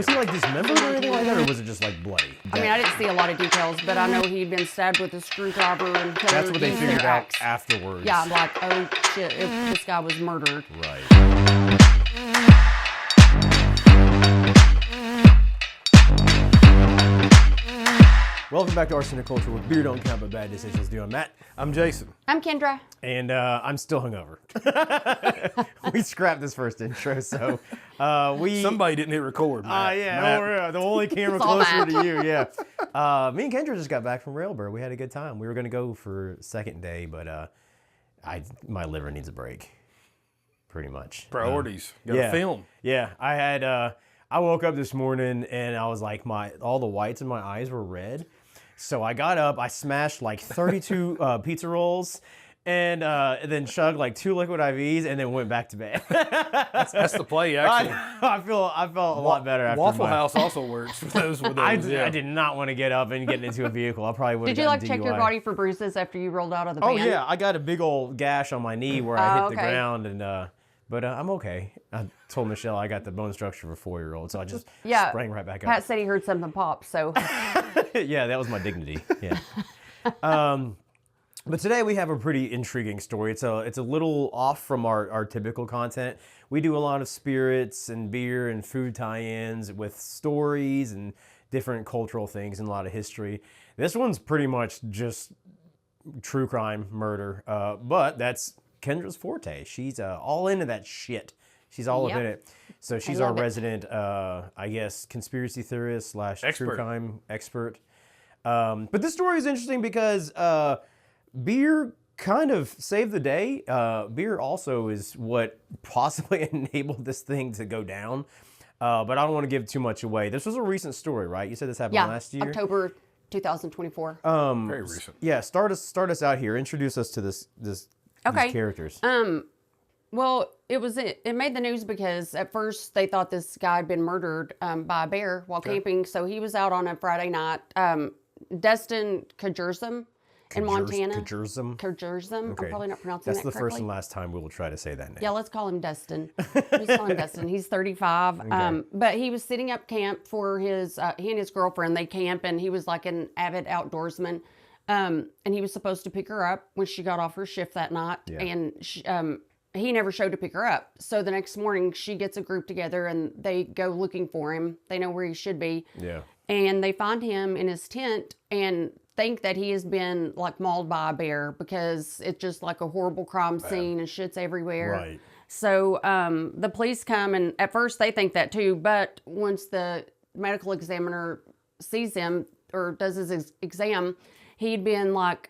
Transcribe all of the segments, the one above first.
Was he like dismembered or anything like that, or was it just like bloody? I mean, I didn't see a lot of details, but I know he'd been stabbed with a screwdriver and killer That's what they used figured their out axe. afterwards. Yeah, I'm like, oh shit, this guy was murdered. Right. Welcome back to Arsenic Culture with Beer Don't Count But Bad Decisions Do. I'm Matt. I'm Jason. I'm Kendra. And I'm still hungover. We scrapped this first intro, so we... Somebody didn't hit record, Matt. yeah, Matt. the only camera It's all closer Matt. to you, yeah. Me and Kendra just got back from Railbird. We had a good time. We were going to go for second day, but my liver needs a break, pretty much. Priorities. Gotta film. Yeah, I had... I woke up this morning and I was like, all the whites in my eyes were red. So I got up, I smashed like 32 pizza rolls, and then chugged like 2 liquid IVs, and then went back to bed. That's the play, actually. I felt a lot better after Waffle my... House also works for those with I those. Yeah. did not want to get up and get into a vehicle. I probably would have Did you like check DUI. your body for bruises after you rolled out of the Oh van? yeah, I got a big old gash on my knee where I hit the okay. ground, and but I'm okay. I told Michelle I got the bone structure for a 4-year-old, so I just sprang right back up. Pat said he heard something pop, so. Yeah, that was my dignity. Yeah. But today we have a pretty intriguing story. It's a little off from our typical content. We do a lot of spirits and beer and food tie-ins with stories and different cultural things and a lot of history. This one's pretty much just true crime, murder, but that's Kendra's forte. She's all into that shit. She's all up in it. So she's our love it. resident, I guess, conspiracy theorist / true Expert. crime expert. But this story is interesting because beer kind of saved the day. Beer also is what possibly enabled this thing to go down. But I don't want to give too much away. This was a recent story, right? You said this happened Yeah, last year? October 2024. Very recent. Yeah, start us out here. Introduce us to these characters. Well, it made the news because at first they thought this guy had been murdered by a bear while camping. So he was out on a Friday night. Destin Kjersum in Montana. Kjersum. Kjersum. Okay. I'm probably not pronouncing That's that the correctly. first and last time we will try to say that name. Yeah, let's call him Destin. Just call him Destin. He's 35. But he was sitting up camp for his, he and his girlfriend, they camp, and he was like an avid outdoorsman. And he was supposed to pick her up when she got off her shift that night. Yeah. And he never showed to pick her up. So the next morning, she gets a group together and they go looking for him. They know where he should be. Yeah. And they find him in his tent and think that he has been like mauled by a bear because it's just like a horrible crime scene and shit's everywhere. Right. So the police come, and at first they think that too, but once the medical examiner sees him or does his exam, he'd been like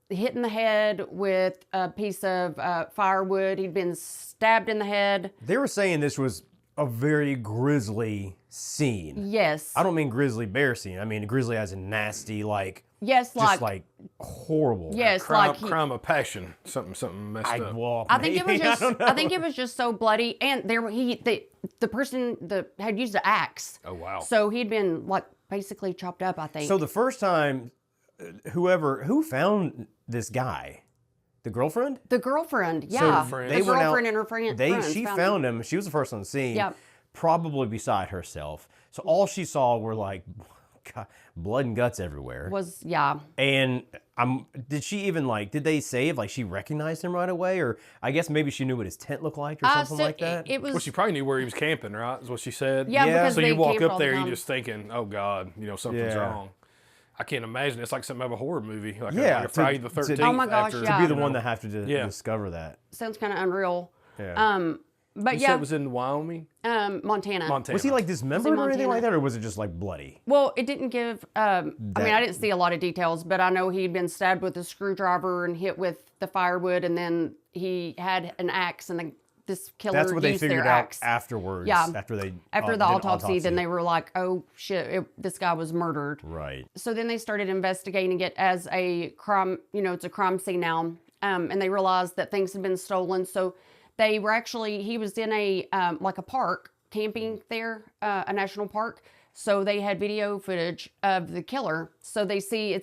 hit in the head with a piece of firewood. He'd been stabbed in the head. They were saying this was a very grisly scene. Yes. I don't mean grizzly bear scene. I mean grizzly as a nasty, like, Yes, just like horrible. yes, Crime, like he, crime of passion. Something messed up. Well, I think it was maybe, just. don't know. I think it was just so bloody, and the person had used an axe. Oh, wow. So he'd been like basically chopped up. I think. So the first time, who found this guy? The girlfriend? the girlfriend, yeah, girlfriend. the They went out- girlfriend and her friends She found found him. She was the first on the scene. Yep. Probably beside herself. So all she saw were like God, blood and guts everywhere. was yeah. And did she even did they say if she recognized him right away, or I guess maybe she knew what his tent looked like or something So like that? It was Well, she probably knew where he was camping, right? Is what she said. yeah, Yeah. because So they you walk camped all up the there, you're time. just thinking, oh, God, something's Yeah. wrong. I can't imagine. It's like something out of a horror movie. Like Yeah, a Friday the 13th. Oh my gosh, after, yeah. Be the you know. one that have to Yeah. discover that. sounds kind of unreal. Yeah. But You yeah, said it was in Wyoming? Montana. Montana. Was he dismembered or anything Montana. like that, or was it just bloody? Well, it didn't give. I mean, I didn't see a lot of details, but I know he'd been stabbed with a screwdriver and hit with the firewood, and then he had an axe, and this killer That's what they used figured their out axe. afterwards. Yeah. After they After did the an autopsy, then they were like, "Oh shit, this guy was murdered." Right. So then they started investigating it as a crime. It's a crime scene now, and they realized that things had been stolen. So they were he was in a like a park camping there, a national park. So they had video footage of the killer. So they see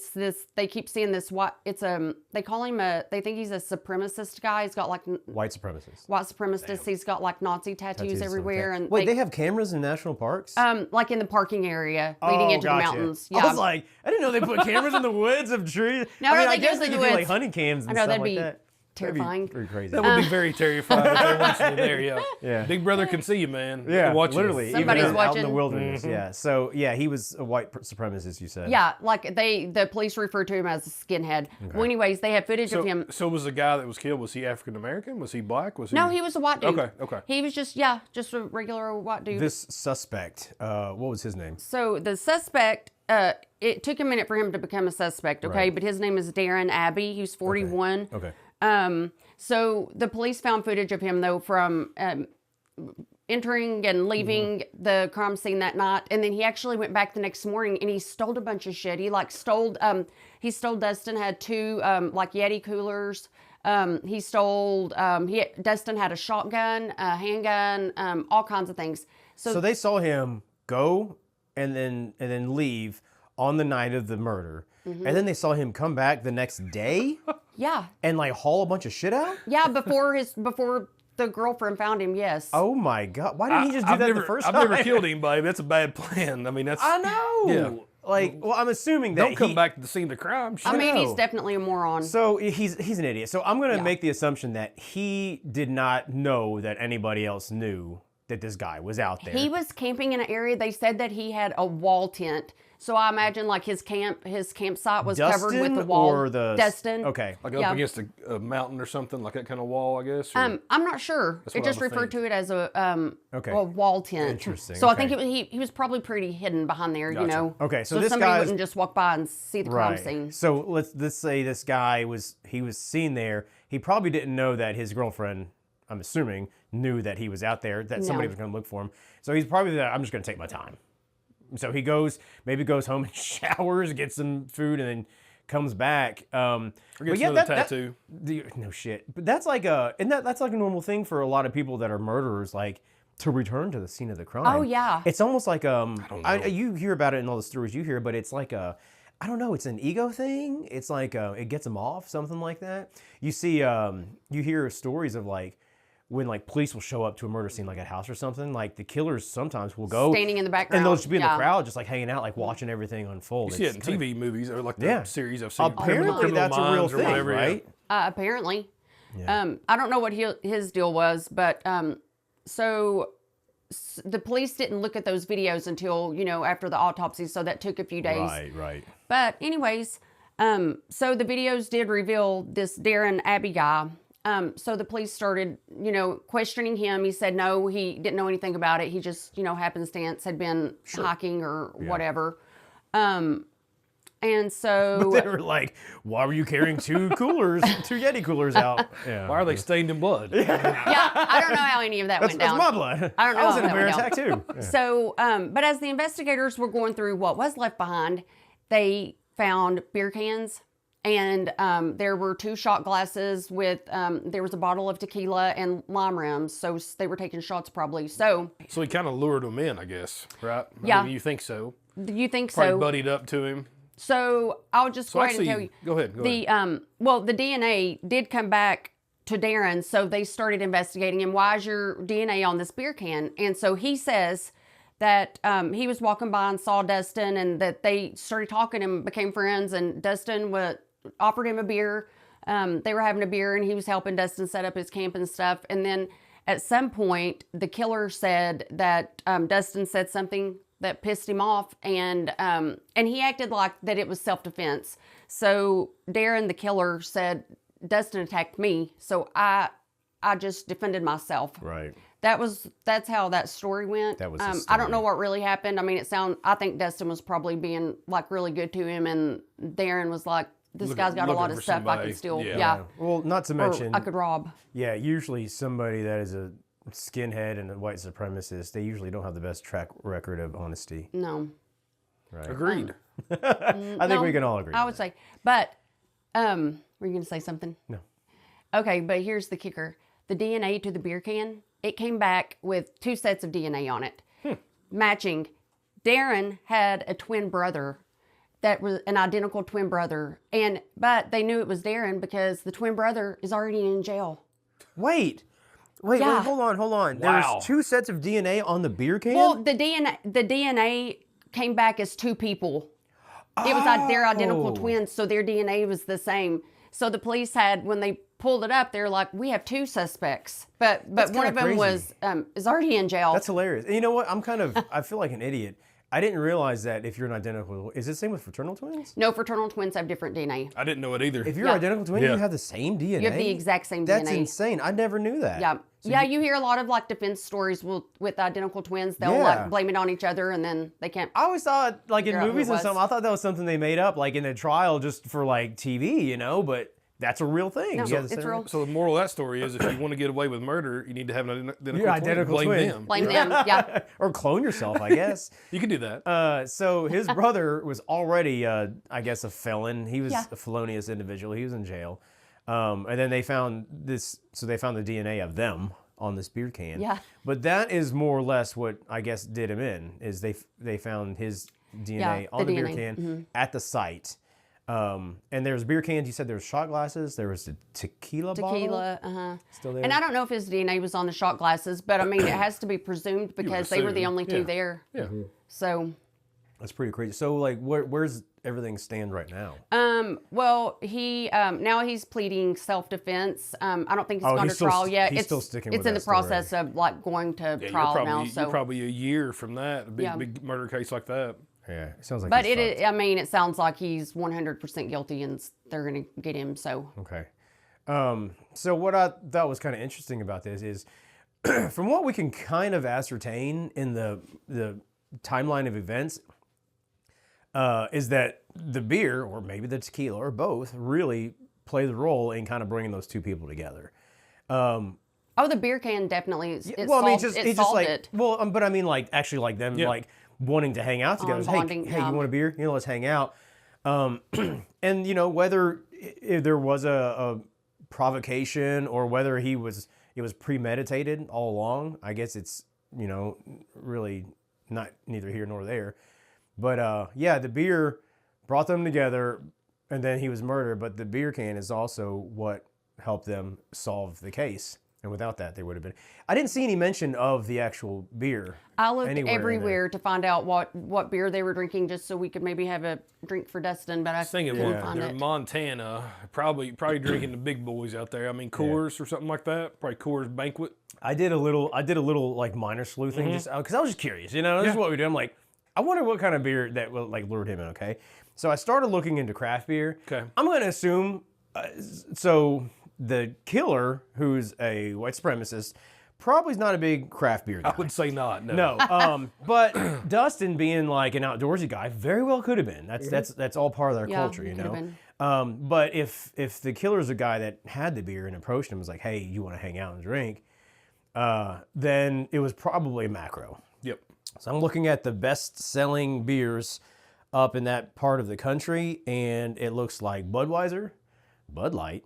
they keep seeing this, they call him they think he's a supremacist guy. He's got like White supremacist. white supremacist. He's got like Nazi tattoos everywhere. Okay. And Wait, they have cameras in national parks? like in the parking area leading into gotcha. the mountains. I was like, I didn't know they put cameras in the woods of trees. No, I mean, no, I they guess goes they in could the do like woods. hunting cams and I know, stuff that'd like be that. terrifying. That'd be pretty crazy. That would be very terrifying if they want you in there. Yeah. Yeah. Big Brother can see you, man. Yeah, Watch literally. Somebody's even out in the watching. wilderness. Yeah. So yeah, he was a white supremacist. You said. Yeah, like the police refer to him as a skinhead. Well, anyways, they have footage of him. So was the guy that was killed? Was he African American? Was he black? Was he? No, he was a white dude. Okay. He was just a regular white dude. This suspect, what was his name? So the suspect, it took a minute for him to become a suspect, okay? Right. But his name is Darren Abbey. He's 41. Okay. So the police found footage of him, though, from entering and leaving the crime scene that night. And then he actually went back the next morning and he stole a bunch of shit. He stole Dustin had two like Yeti coolers. He stole, Dustin had a shotgun, a handgun, all kinds of things. So they saw him go and then leave on the night of the murder. And then they saw him come back the next day Yeah. and like haul a bunch of shit out? Yeah, before the girlfriend found him, yes. Oh my God. Why didn't he just do that the first time? I've never killed anybody. That's a bad plan. I mean, that's. I know. Yeah. Like, well, I'm assuming that Don't come back to the scene of the crime. I mean, no. he's definitely a moron. So he's an idiot. So I'm going to Yeah. make the assumption that he did not know that anybody else knew that this guy was out there. He was camping in an area. They said that he had a wall tent. So I imagine like his campsite was covered with the wall. Or the Dustin. Okay. Like Yeah. up against a mountain or something, like that kind of wall, I guess. or- I'm not sure. It what I just would referred think. to it as a Okay. a wall tent. Interesting, So I think okay. he was probably pretty hidden behind there, you know. Okay, so this somebody guy's- wouldn't just walk by and see the crime Right. scene. So let's say this guy was seen there. He probably didn't know that his girlfriend, I'm assuming, knew that he was out there, that somebody No. was going to look for him. So he's probably there. I'm just going to take my time. So he goes home and showers, gets some food, and then comes back. Or gets another tattoo. No shit. But that's like that's like a normal thing for a lot of people that are murderers, like to return to the scene of the crime. Oh, yeah. It's almost like you hear about it in all the stories you hear, but it's like I don't know, it's an ego thing. It's like it gets them off, something like that. You see, you hear stories of like when like police will show up to a murder scene, like a house or something. Like the killers sometimes will go Standing in the background. and they'll just be in yeah. the crowd, just like hanging out, like watching everything unfold. You see it in It's kinda- TV movies or like the Yeah. series I've seen. Apparently, that's a real Minds or thing, whatever, yeah. right? Apparently. I don't know what his deal was, but the police didn't look at those videos until, after the autopsy, so that took a few days. Right. But anyways, so the videos did reveal this Darren Abbey guy. So the police started, questioning him. He said no, he didn't know anything about it. He just, happenstance had been hiking or whatever. And so They were like, "Why were you carrying two Yeti coolers out?" Yeah. Why are they stained in blood? yeah, I don't know how any of that That's went down. my blood. I don't know I was how in a that bear went attack too. Yeah. So, but as the investigators were going through what was left behind, they found beer cans, and there were 2 shot glasses with, there was a bottle of tequila and lime rims. So they were taking shots probably. So, So he kind of lured them in, I guess, right? Yeah. I mean, you think so? do you think Probably so? buddied up to him. So I'll just So go ahead and actually, tell you. go ahead. The DNA did come back to Darren, so they started investigating him. Why is your DNA on this beer can? And so he says that he was walking by and saw Dustin, and that they started talking and became friends. And Dustin offered him a beer. They were having a beer, and he was helping Dustin set up his camp and stuff. And then at some point, the killer said that Dustin said something that pissed him off, and he acted like that it was self-defense. So Darren, the killer, said, Dustin attacked me, so I just defended myself. Right. That's how that story went. That was his I don't know story. what really happened. I mean, I think Dustin was probably being like really good to him, and Darren was like, this guy's got a lot looking of for stuff I somebody. could steal. Yeah. Yeah. Well, not to Or mention, I could rob. yeah, usually somebody that is a skinhead and a white supremacist, they usually don't have the best track record of honesty. No. Right. Agreed. I think No, we can all agree. I on would that. say. But, were you going to say something? No. Okay, but here's the kicker. The DNA to the beer can, it came back with 2 sets of DNA on it. Matching. Darren had a twin brother that was an identical twin brother, but they knew it was Darren because the twin brother is already in jail. Wait, Yeah. hold on. Wow. There's 2 sets of DNA on the beer can? Well, the DNA came back as 2 people. It was their identical Oh. twins, so their DNA was the same. So the police had, when they pulled it up, they're like, "We have 2 suspects," but one kinda of them crazy. is already in jail. That's hilarious. And you know what? I feel like an idiot. I didn't realize that if you're an identical, is it the same with fraternal twins? No, fraternal twins have different DNA. I didn't know it either. If you're Yeah. identical twin, Yeah. you have the same DNA. You have the exact same That's DNA. insane. I never knew that. Yeah, you hear a lot of like defense stories with identical twins. They'll Yeah. like blame it on each other, and then they can't. I always thought, like in Figure out who movies it and was. something, I thought that was something they made up, like in a trial, just for like TV, But that's a real thing. No, You have the it's same- real. So the moral of that story is, if you want to get away with murder, you need to have an identical You're twin. identical Blame twin. them. Blame them. Yeah. Or clone yourself, I guess. You can do that. So his brother was already, I guess, a felon. He was Yeah. a felonious individual. He was in jail. And then they found this, so they found the DNA of them on this beer can. Yeah. But that is more or less what I guess did him in, is they found his DNA Yeah, on the the beer DNA. can at the site. And there's beer cans. You said there was shot glasses. There was a tequila bottle. Tequila, Still there. And I don't know if his DNA was on the shot glasses, but I mean, it has to be presumed because they were the assume, only 2 yeah. there. Yeah. So, That's pretty crazy. So like, where's everything stand right now? well, he now he's pleading self-defense. I don't think it's Oh, gone he's to still- trial yet. he's It's still sticking It's with in that the process story. of like going to Yeah, trial now. you're So, probably a year from that. A big, Yeah. big murder case like that. Yeah, it sounds like. but he's it, fucked. I mean, it sounds like he's 100% guilty, and they're gonna get him. So, Okay. So what I thought was kind of interesting about this is, from what we can kind of ascertain in the timeline of events, is that the beer, or maybe the tequila, or both, really play the role in kind of bringing those 2 people together. oh, the beer can definitely. It Well, I mean, solved, it's it just solved like, it. well, but I mean, like actually, like them, Yeah. like wanting to hang out together. Hey, bonding, hey, yeah. you want a beer? Let's hang out. And whether if there was a provocation or whether it was premeditated all along, I guess it's really not neither here nor there. But yeah, the beer brought them together, and then he was murdered. But the beer can is also what helped them solve the case. And without that, they would have been. I didn't see any mention of the actual beer. I looked anywhere in there. everywhere to find out what beer they were drinking, just so we could maybe have a drink for Dustin. But I Thinking couldn't well, find they're it. in Montana, probably drinking the big boys out there. I mean, Coors or something like that. Probably Coors Banquet. I did a little like minor sleuthing just because I was just curious. This is what we do. I'm like, I wonder what kind of beer that will like lured him in. Okay, so I started looking into craft beer. Okay. I'm going to assume. So the killer, who's a white supremacist, probably is not a big craft beer guy. I would say not. No. No, but Dustin being like an outdoorsy guy, very well could have been. That's all part of their Yeah, culture, it you could have know. been. But if the killer's a guy that had the beer and approached him, was like, "Hey, you want to hang out and drink?" Then it was probably macro. Yep. So I'm looking at the best-selling beers up in that part of the country, and it looks like Budweiser, Bud Light,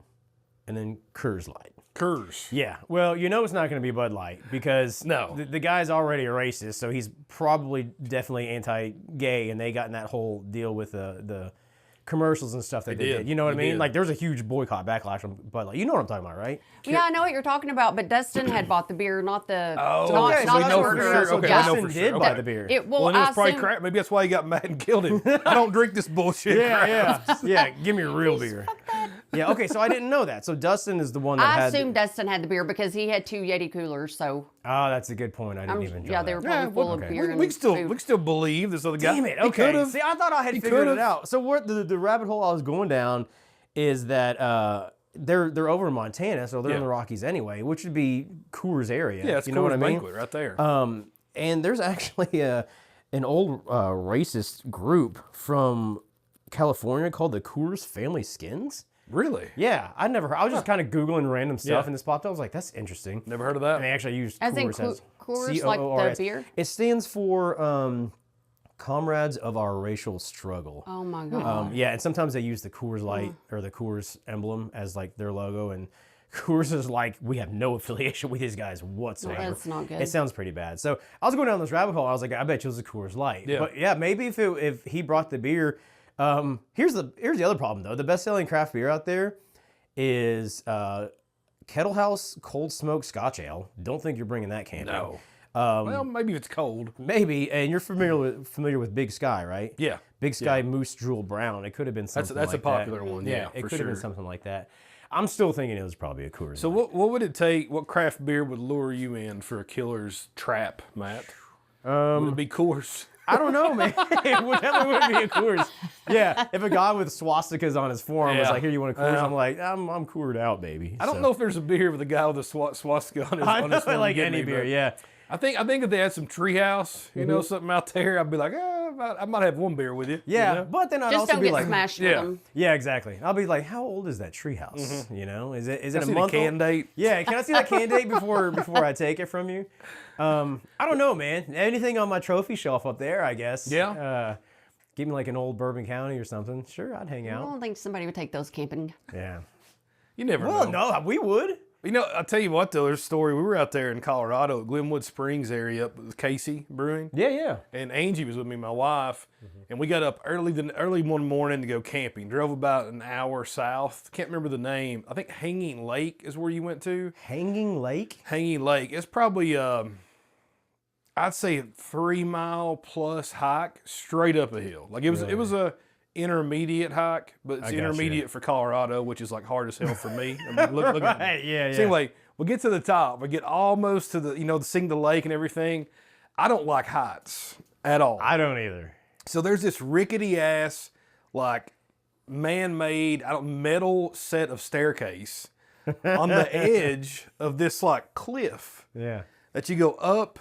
and then Coors Light. Coors. Yeah, well, it's not going to be Bud Light because No. the guy's already a racist, so he's probably definitely anti-gay, and they got in that whole deal with the commercials and stuff that they did. did. You know what I They mean? did. Like, there's a huge boycott backlash on Bud Light. You know what I'm talking about, right? Yeah, I know what you're talking about, but Dustin had bought the beer, not the Oh, not, okay, not so we the know for murderer. sure. So Okay, yeah. I know Dustin for did sure. buy Okay. the beer. Well, Well, it I was probably assume, crap. Maybe that's why he got mad and killed him. I don't drink this bullshit. Yeah. Give me a real beer. Yeah, okay, so I didn't know that. So Dustin is the one that I had... assumed Dustin had the beer because he had 2 Yeti coolers. So Oh, that's a good point. I didn't even draw yeah, they that. were probably full of beer. We and can still food. we can still believe this other guy. Damn it. He Okay. could've. See, I thought I had He figured could've. it out. So what the rabbit hole I was going down is that they're over in Montana, so they're in Yeah. the Rockies anyway, which would be Coors area. Yeah, it's you know what I Coors mean? Banquet right there. And there's actually an old racist group from California called the Coors Family Skins. Really? Yeah, I'd never heard. I was just kind of Googling random stuff Yeah. and this popped up. I was like, that's interesting. Never heard of that. And they actually used As in Coors as Coors, like the COORS. beer? It stands for Comrades of Our Racial Struggle. Oh my god. Yeah, and sometimes they use the Coors Light or the Coors emblem as like their logo, and Coors is like, we have no affiliation with these guys whatsoever. that's not good. It sounds pretty bad. So I was going down this rabbit hole. I was like, I bet you it was a Coors Light. Yeah. But yeah, maybe if he brought the beer. Here's the other problem though. The best selling craft beer out there is Kettle House Cold Smoke Scotch Ale. Don't think you're bringing that camping. No. Well, maybe if it's cold. Maybe, and you're familiar with Big Sky, right? Yeah. Big Sky Moose Drool Brown. It could have been something That's a like popular that. one, Yeah, yeah, it for could have been sure. something like that. I'm still thinking it was probably a Coors. So what would it take? What craft beer would lure you in for a killer's trap, Matt? Would it be Coors? I don't know, man. It would definitely wouldn't be a Coors. Yeah, if a guy with swastikas on his forearm was Yeah. like, "Here, you want a Coors?" Yeah. I'm like, "I'm Coored out, baby." I don't know if there's a beer with a guy with a swastika on his I on know, his phone like to get any me, beer, but yeah. I think if they had some Treehouse, you know, something out there, I'd be like, I might have one beer with you. Yeah, you know? but then I'd Just also don't be get like, smashed yeah. with them. yeah, exactly. I'll be like, how old is that treehouse? You know, is it I a see the month can old? date. Yeah, can I see that can date before I take it from you? I don't know, man. Anything on my trophy shelf up there, I guess. Yeah. Give me like an old Bourbon County or something. Sure, I'd hang I out. don't think somebody would take those camping. Yeah. You never Well, know. no, we would. You know, I'll tell you what, though, there's a story. We were out there in Colorado, at Glenwood Springs area up with Casey Brewing. Yeah, yeah. And Angie was with me, my wife, and we got up early one morning to go camping. Drove about an hour south. Can't remember the name. I think Hanging Lake is where you went to. Hanging Lake. Hanging Lake. It's probably I'd say a 3 mile plus hike straight up a hill. Like it was a intermediate hike, but it's gotcha. intermediate for Colorado, which is like hard as hell for me. I mean, look at me. Right, yeah, So yeah. anyway, we get to the top. We get almost to seeing the lake and everything. I don't like heights at all. I don't either. So there's this rickety ass, like man-made, metal set of staircase on the edge of this like cliff Yeah. that you go up,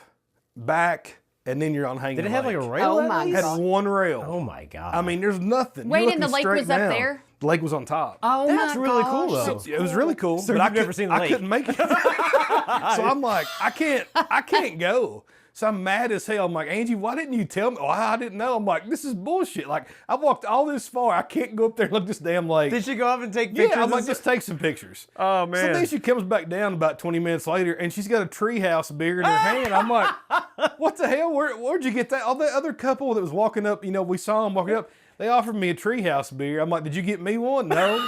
back, and then you're on Hanging Did it have like Lake. a rail? Oh at my least? It had one rail. Oh my god. I mean, there's nothing. Wait, You're and the looking lake straight was up down. there? The lake was on top. Oh That's my really gosh. cool, though. that's It was really cool. So but you've I never seen the I lake? couldn't make it. So I'm like, I can't go. So I'm mad as hell. I'm like, Angie, why didn't you tell me? Oh, I didn't know. I'm like, this is bullshit. Like, I walked all this far. I can't go up there and look this damn lake. Did you go up and take pictures? Yeah, I might and just take some pictures. Oh, So man. then she comes back down about 20 minutes later, and she's got a Treehouse beer in her hand. I'm like, what the hell? Where'd you get that? All that other couple that was walking up, we saw them walking up. They offered me a Treehouse beer. I'm like, did you get me one? No.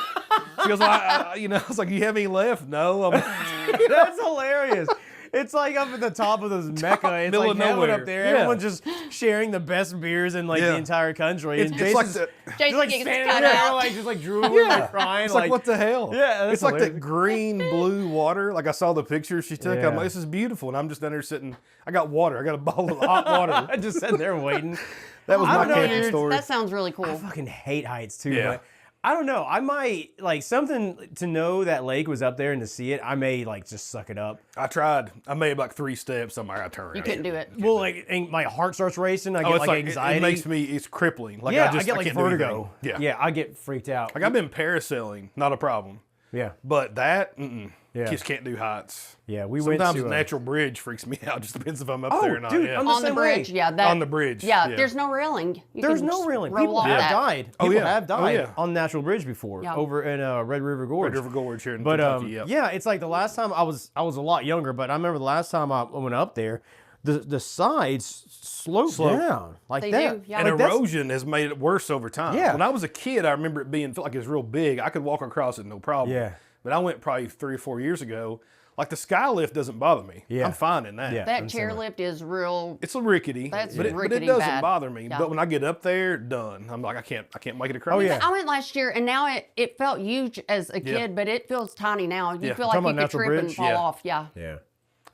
She goes, I was like, you have any left? No. I'm like, That's hilarious. It's like up at the top of this mecca. It's middle like of heaven nowhere. up there. Yeah. Everyone's just sharing the best beers in like Yeah. the entire country. It's and like Jason's the- Jason like gets standing cut there, out. like just like drooling, like crying. It's like, what the hell? Yeah, that's it's like that hilarious. green blue water. Like I saw the picture she took. Yeah. I'm like, this is beautiful, and I'm just down there sitting. I got water. I got a bottle of hot water. I just sat there waiting. That was I my don't know, camping dude. story. That sounds really cool. I fucking hate heights too. Yeah. But I don't know. I might like something to know that lake was up there and to see it. I may like just suck it up. I tried. I made like 3 steps. I'm like, I turn around. You couldn't do it. Well, like and my heart starts racing. I get Oh, it's like like it anxiety. makes me. It's crippling. Like yeah, I get like can't do vertigo. anything. Yeah, I get freaked out. Like I've been parasailing, not a problem. Yeah, But that, Yeah. just can't do heights. yeah. We Sometimes went to natural bridge freaks me out. Just depends if I'm up Oh, there or not. dude, yeah. on On the same bridge, way. yeah. That, On the bridge, Yeah, yeah. there's no railing. You There's can no just railing. roll People off have that. died. Oh, People yeah. have Oh, died yeah. on Natural Bridge before Yeah. over in Red River Gorge. River Gorge here in But Kentucky. Yep. yeah, it's like the last time I was a lot younger, but I remember the last time I went up there, the sides slope down like They that. do, yeah. And Like, erosion has made it worse over time. Yeah. When I was a kid, I remember it felt like it was real big. I could walk across it no problem. Yeah. But I went probably 3 or 4 years ago. Like the sky lift doesn't bother me. Yeah. I'm fine in that. Yeah. That I'm chairlift is real. It's a rickety. That's but it rickety doesn't bad. bother me. Yeah. But when I get up there, done. I'm like, I can't make it across. Oh, yeah. I went last year, and now it felt huge as a kid, Yeah. but it feels tiny now. You Yeah. feel Talking like you about could Natural trip and Bridge? fall Yeah. off. Yeah. Yeah.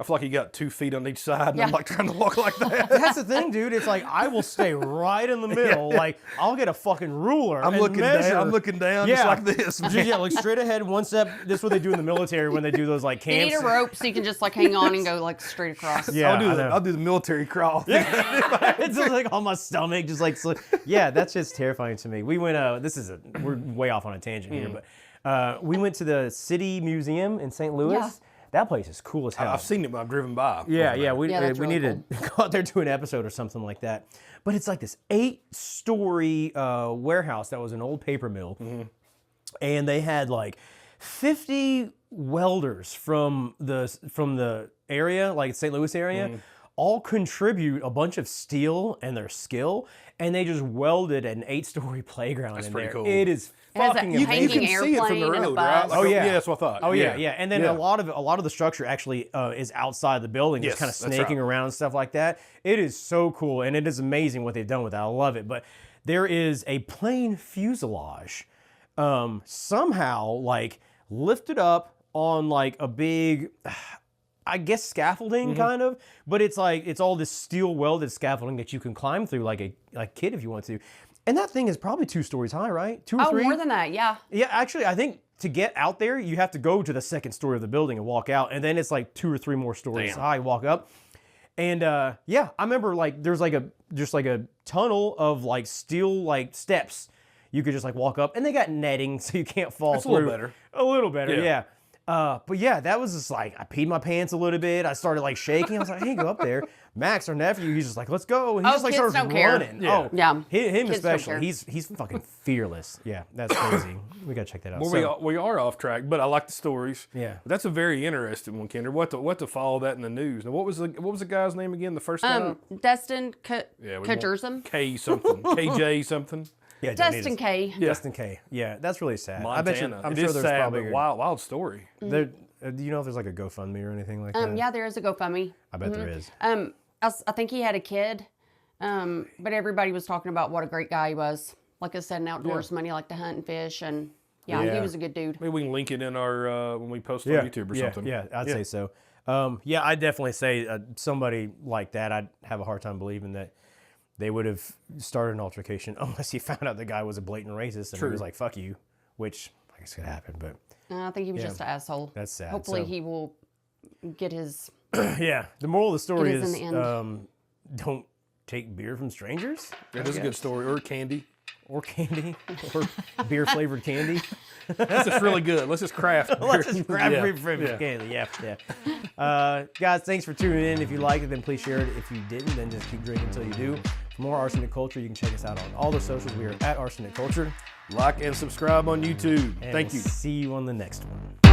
I feel like you got 2 feet on each side, and Yeah. I'm like trying to walk like that. That's the thing, dude. It's like I will stay right in the middle. Like I'll get a fucking ruler. I'm and looking measure. down. I'm looking down Yeah. just like this. Just, yeah, like straight ahead, one step. This is what they do in the military when they do those like You camps. need a rope so you can just like hang on and go like straight across. Yeah, I'll do I the know. I'll do the military crawl. It's just like on my stomach, just like yeah, that's just terrifying to me. We went. We're way off on a tangent here, but we went to the City Museum in St. Louis. Yeah. That place is cool as hell. I've seen it when I've driven by. Yeah, yeah, we that's really need to go out there to an episode or something like that. But it's like this 8-story warehouse that was an old paper mill, and they had like 50 welders from the area, like St. Louis area, all contribute a bunch of steel and their skill, and they just welded an 8-story playground in pretty there. cool. It is It has a fucking You amazing. hanging can see it from the airplane and a road, right? bus. Like, Oh, yeah. Yeah, that's what I thought. Oh yeah. And then Yeah. a lot of the structure actually is outside the building, Yes, just kind of that's snaking right. around and stuff like that. It is so cool, and it is amazing what they've done with that. I love it. But there is a plane fuselage, somehow like lifted up on like a big, I guess scaffolding kind of, but it's like it's all this steel welded scaffolding that you can climb through like a kid if you want to. And that thing is probably 2 stories high, right? 2 or Oh, 3? more than that, yeah. Yeah, actually, I think to get out there, you have to go to the 2nd story of the building and walk out, and then it's like 2 or 3 more stories high. Walk up, and yeah, I remember like there's like a tunnel of like steel like steps. You could just like walk up, and they got netting so you can't fall That's a through. little better. A little better, Yeah. yeah. But yeah, that was just like I peed my pants a little bit. I started like shaking. I was like, "Hey, go up there." Max, our nephew, he's just like, "Let's go," and he Oh, just like kids starts don't care. running. Yeah. Oh, Yeah. him Kids don't especially. care. He's fucking fearless. Yeah, that's crazy. We gotta check that out. Well, So- we are off track, but I like the stories. Yeah. That's a very interesting one, Kendra. What to follow that in the news? Now, what was the guy's name again? The first guy? Dustin Yeah, we won't- Kajersum. K something, KJ something. Yeah, don't need Dustin us. K. Justin K. Yeah, that's really sad. I bet you. Montana. I'm It sure is there's sad, probably but wild story. there. Do you know if there's like a GoFundMe or anything like that? Yeah, there is a GoFundMe. I bet there is. I think he had a kid, but everybody was talking about what a great guy he was. Like I said, an outdoorsman, he liked to hunt and fish, and yeah, Yeah. he was a good dude. Maybe we can link it in our when we post on Yeah, YouTube or yeah, something. yeah, I'd say so. Yeah, I'd definitely say somebody like that. I'd have a hard time believing that they would have started an altercation unless he found out the guy was a blatant racist and he was like, "Fuck you," which I guess could happen, but I think he was just an asshole. that's sad. Hopefully, So- he will get his. yeah. The moral of the story It is is, in the end. don't take beer from strangers It is a good story. Or candy. or candy or beer flavored candy. That's just really good. Let's just craft. Let's just grab Yeah, beer flavored candy. Yeah. Guys, thanks for tuning in. If you liked it, then please share it. If you didn't, then just keep drinking until you do. For more Arsenic Culture, you can check us out on all the socials. We are at Arsenic Culture. Like and subscribe on YouTube. And Thank we'll you. See you on the next one.